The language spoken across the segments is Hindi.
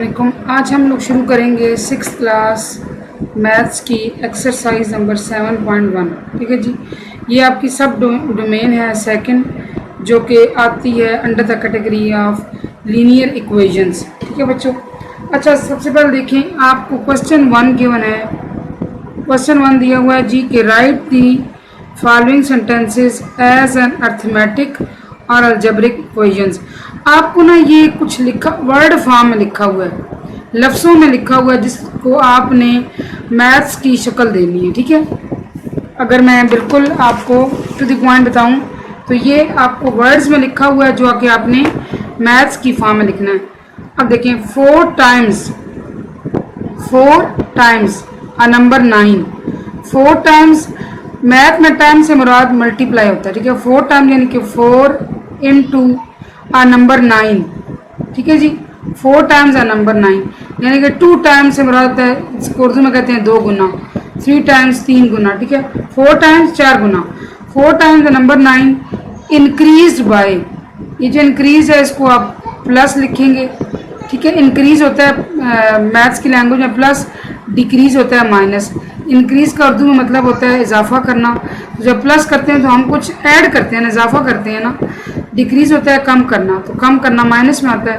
वालेकुम। आज हम लोग शुरू करेंगे 6th क्लास मैथ्स की एक्सरसाइज नंबर 7.1। ठीक है जी, ये आपकी सब डोमेन है सेकंड, जो कि आती है under the category of linear equations. ठीक है बच्चों। अच्छा, सबसे पहले देखें, आपको क्वेश्चन 1 गिवन है। क्वेश्चन 1 दिया हुआ है जी कि write the following sentences as an arithmetic और अलजेब्रिक इक्वेशंस। आपको ना ये कुछ लिखा वर्ड फॉर्म में लिखा हुआ है, लफ्ज़ों में लिखा हुआ है, जिसको आपने मैथ्स की शक्ल देनी है। ठीक है, अगर मैं बिल्कुल आपको टू द पॉइंट बताऊं तो ये आपको वर्ड्स में लिखा हुआ है जो कि आपने मैथ्स की फॉर्म में लिखना है। अब देखें, 4 times a number 9। 4 times, math में टाइम से मुराद मल्टीप्लाई होता है। ठीक है, 4 टाइम्स यानी कि 4 इंटू आ नंबर 9। ठीक है जी, 4 टाइम्स आ नंबर 9 यानी कि 2 टाइम्स से मुराद है, इसको उर्दू में कहते हैं 2 गुना। 3 टाइम्स 3 गुना। ठीक है, 4 टाइम्स 4 गुना। 4 times a number 9 increase by, ये जो इंक्रीज है इसको आप प्लस लिखेंगे। ठीक है, इंक्रीज होता है मैथ्स की लैंग्वेज में प्लस, डिक्रीज होता है माइनस। इंक्रीज का उर्दू में मतलब होता है इजाफा करना। तो जब प्लस करते हैं तो हम कुछ ऐड करते हैं ना, इजाफा करते हैं ना। डिक्रीज होता है कम करना, तो कम करना माइनस में आता है।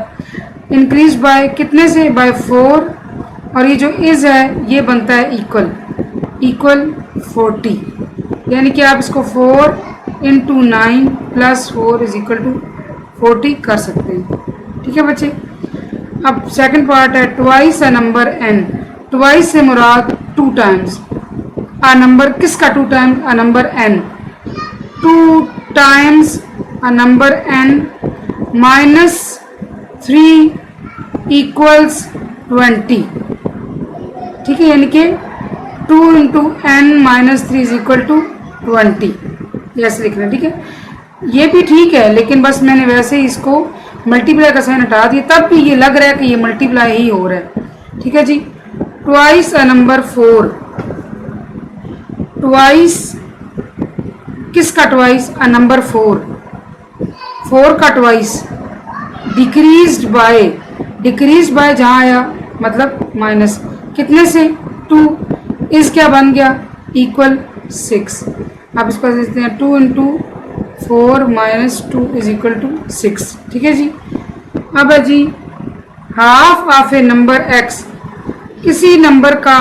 इंक्रीज बाय कितने से, बाय 4, और ये जो इज है ये बनता है इक्वल 40, यानी कि आप इसको 4 into 9 plus 4 is equal to 40 कर सकते हैं। ठीक है बच्चे। अब सेकंड पार्ट है twice a number n। Twice से मुराद 2 टाइम्स। आ नंबर किसका 2 times, a number n। 2 times a number n minus 3 equals 20। ठीक है, यानी कि 2 into n minus 3 is equal to 20, ऐसे लिखना। ठीक है, ये भी ठीक है, लेकिन बस मैंने वैसे ही इसको मल्टीप्लाई का साइन हटा दिया, तब भी ये लग रहा है कि ये मल्टीप्लाई ही हो रहा है। ठीक है जी। Twice a number 4। ट्वाइस किसका ट्वाइस, अ नंबर 4 का ट्वाइस। डिक्रीज बाय जहाँ आया मतलब माइनस, कितने से, 2। इस क्या बन गया, इक्वल 6। आप इसको देखते हैं 2 into 4 minus 2 is equal to 6। ठीक है जी। अब है जी half of a number x। किसी नंबर का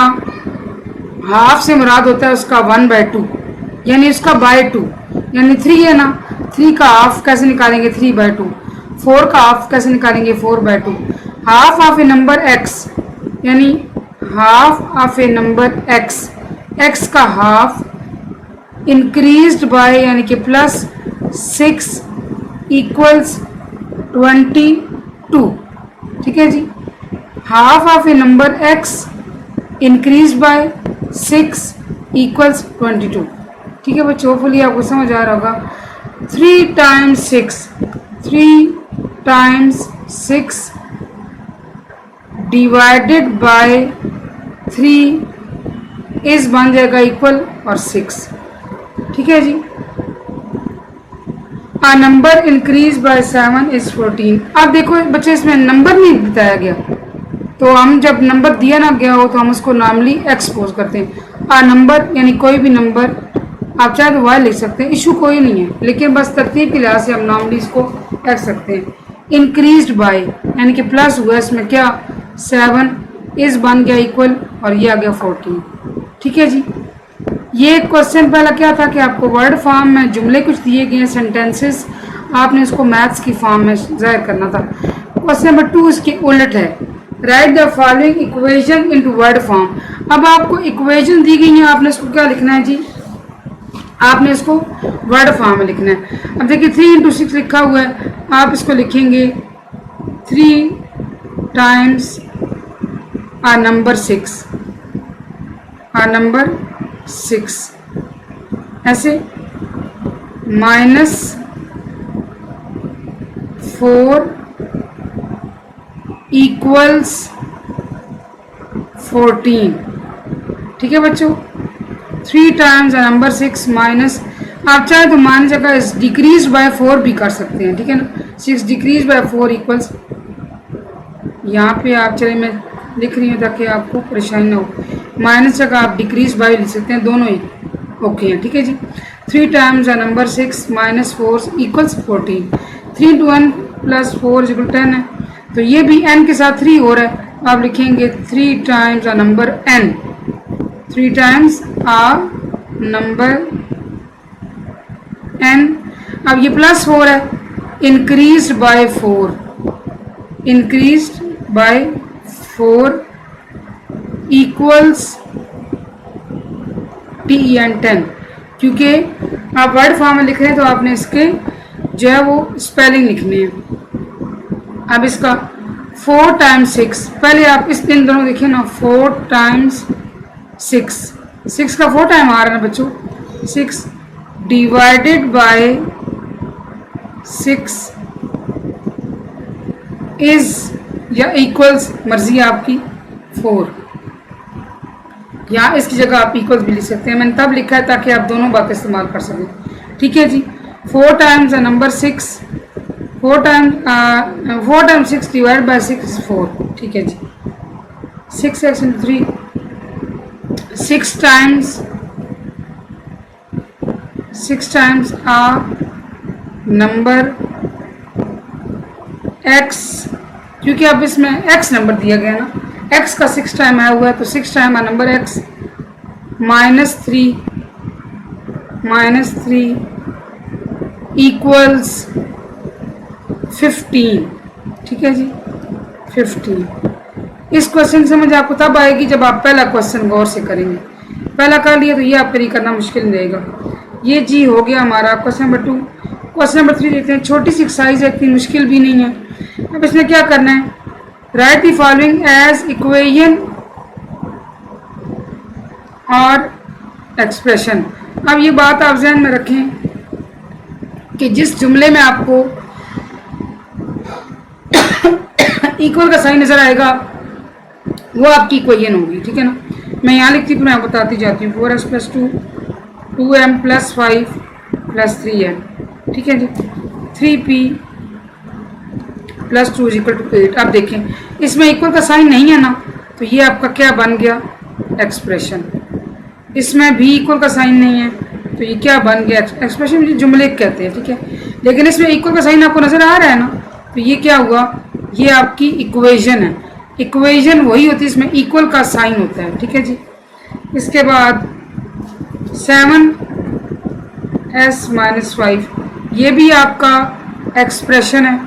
हाफ से मुराद होता है उसका 1/2, यानी उसका बाय 2, यानी 3 है ना, 3 का हाफ कैसे निकालेंगे, 3/2। 4 का हाफ कैसे निकालेंगे, 4/2। Half of a number x, यानी half of a number x का हाफ इंक्रीज्ड बाय यानी कि प्लस 6 इक्वल्स 22। ठीक है जी। Half of a number x increase by 6 equals 22। ठीक है बच्चों, होपफुली आपको समझ आ रहा होगा। 3 टाइम्स 6 डिवाइडेड बाय 3 इस बन जाएगा इक्वल और 6। ठीक है जी। आ नंबर इंक्रीज बाय 7 इज 14। अब देखो बच्चे, इसमें नंबर नहीं बताया गया, तो हम जब नंबर दिया ना गया हो तो हम उसको नॉर्मली एक्सपोज करते हैं। आ नंबर यानी कोई भी नंबर, आप चाहे तो वाई लिख सकते हैं, इशू कोई नहीं है, लेकिन बस तरतीब के लिहाज से हम नॉर्मली इसको रख सकते हैं। इंक्रीज्ड बाय यानी कि प्लस हुआ, इसमें क्या 7 इस बन गया इक्वल, और ये आ गया 14। ठीक है जी। ये क्वेश्चन पहला क्या था कि आपको वर्ड फॉर्म में जुमले कुछ दिए गए हैं, सेंटेंसेस, आपने इसको मैथ्स की फॉर्म में जाहिर करना था। क्वेश्चन नंबर 2 इसके उलट है, write the following equation into word form. अब आपको इक्वेशन दी गई है, आपने इसको क्या लिखना है जी, आपने इसको वर्ड फॉर्म में लिखना है। अब देखिए 3 इंटू 6 लिखा हुआ है, आप इसको लिखेंगे 3 टाइम्स आ नंबर 6 ऐसे, माइनस 4 इक्वल्स 14। ठीक है बच्चों। 3 टाइम्स नंबर 6 माइनस, आप चाहे तो मान जगह डिक्रीज बाय 4 भी कर सकते हैं। ठीक है ना, 6 डिक्रीज बाय 4 इक्वल्स यहाँ पे आप, चले मैं लिख रही हूँ ताकि आपको परेशानी ना हो, माइनस जगह आप डिक्रीज बाय लिख सकते हैं, दोनों ही ओके हैं, ठीक है जी। 3 times a number 6 minus 4 equals 14, 3 into 1 plus 4 equal 10 है, तो ये भी n के साथ 3 हो रहा है, आप लिखेंगे 3 times a number n, 3 times a number n। अब ये प्लस 4 है, increase by 4, increase by 4 equals TEN10, क्योंकि आप वर्ड फॉर्म में लिख रहे हैं तो आपने इसके जो है वो स्पेलिंग लिखने हैं। अब इसका 4 टाइम्स 6, पहले आप इस इन दोनों देखिए ना, 4 टाइम्स 6 का 4 टाइम आ रहा है ना बच्चों, 6 डिवाइडेड बाय 6 इज या इक्वल्स, मर्जी आपकी 4, या इसकी जगह आप इक्वल्स भी लिख सकते हैं, मैंने तब लिखा है ताकि आप दोनों बातें इस्तेमाल कर सकें, ठीक है जी। 4 times number 6, 4 times 6 divide by 6 is 4, ठीक है जी। 6x into 3, 6 times a number x, क्योंकि अब इसमें x नंबर दिया गया ना, x का 6 टाइम आया हुआ है, तो 6 टाइम आ नंबर x माइनस 3 इक्वल्स 15, ठीक है जी 15। इस क्वेश्चन समझ आपको तब आएगी जब आप पहला क्वेश्चन गौर से करेंगे, पहला कर लिया तो ये आपके लिए करना मुश्किल नहीं रहेगा। ये जी हो गया हमारा क्वेश्चन नंबर 2। क्वेश्चन नंबर 3 देखते हैं, छोटी सी एक्सरसाइज है, इतनी मुश्किल भी नहीं है। अब इसमें क्या करना है, write the following as equation और एक्सप्रेशन। अब ये बात आप ध्यान में रखें कि जिस जुमले में आपको इक्वल का साइन नजर आएगा वो आपकी इक्वेशन होगी, ठीक है ना। मैं यहाँ लिखती हूँ, मैं आपको बताती जाती हूँ, 4s + 2 2m + 5 + 3m, ठीक है जी। 3p + 2 = 8। अब देखें इसमें इक्वल का साइन नहीं है ना, तो ये आपका क्या बन गया, एक्सप्रेशन। इसमें भी इक्वल का साइन नहीं है तो ये क्या बन गया, एक्सप्रेशन जुमले कहते हैं, ठीक है। लेकिन इसमें इक्वल का साइन आपको नजर आ रहा है ना, तो ये क्या हुआ, ये आपकी इक्वेशन है। इक्वेशन वही होती है इसमें इक्वल का साइन होता है, ठीक है जी। इसके बाद 7s - 5, ये भी आपका एक्सप्रेशन है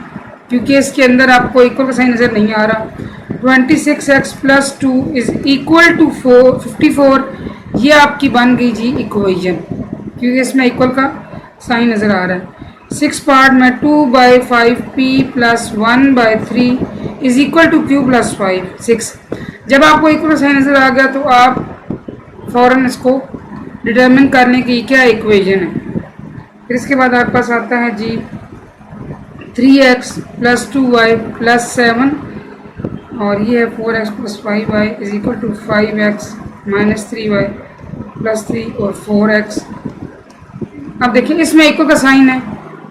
क्योंकि इसके अंदर आपको इक्वल का साइन नजर नहीं आ रहा। 26x + 2 = 54, ये आपकी बन गई जी इक्वेशन, क्योंकि इसमें इक्वल का साइन नजर आ रहा है। 6 पार्ट में 2/5p + 1/3 = q + 5 6। जब आपको इक्वल का साइन नजर आ गया तो आप फौरन इसको डिटरमिन कर लें कि क्या इक्वेशन है। फिर इसके बाद आपके पास आता है जी 3x + 2y + 7, और ये है 4x + 5y = 5x - 3y + 3 और 4x। अब देखिए इसमें इक्वल का साइन है,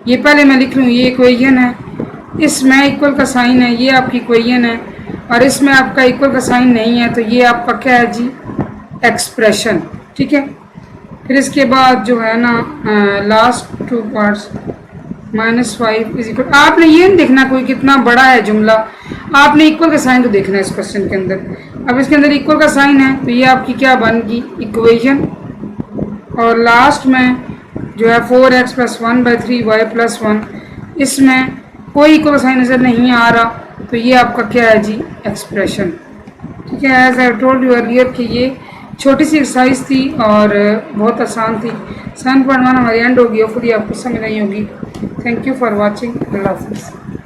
ये पहले मैं लिख लूँ, ये इक्वेशन है, इसमें इक्वल का साइन है, ये आपकी इक्वेशन है, और इसमें आपका इक्वल का साइन नहीं है तो ये आपका क्या है जी, एक्सप्रेशन, ठीक है। फिर इसके बाद जो है ना लास्ट 2 पार्ट्स -5 आपने ये नहीं देखना कोई कितना बड़ा है जुमला, आपने इक्वल का साइन तो देखना है इस क्वेश्चन के अंदर। अब इसके अंदर इक्वल का साइन है तो ये आपकी क्या बन गई, इक्वेशन। और लास्ट में जो है 4x + 1/3y + 1, इसमें कोई इक्वल साइन नजर नहीं आ रहा तो ये आपका क्या है जी, एक्सप्रेशन, ठीक है। As I told you earlier कि ये छोटी सी एक्सरसाइज थी और बहुत आसान थी। 7.1 हमारी एंड होगी, होपफुली आपको समझ नहीं होगी। थैंक यू फॉर वॉचिंग, अल्लाह हाफिज़।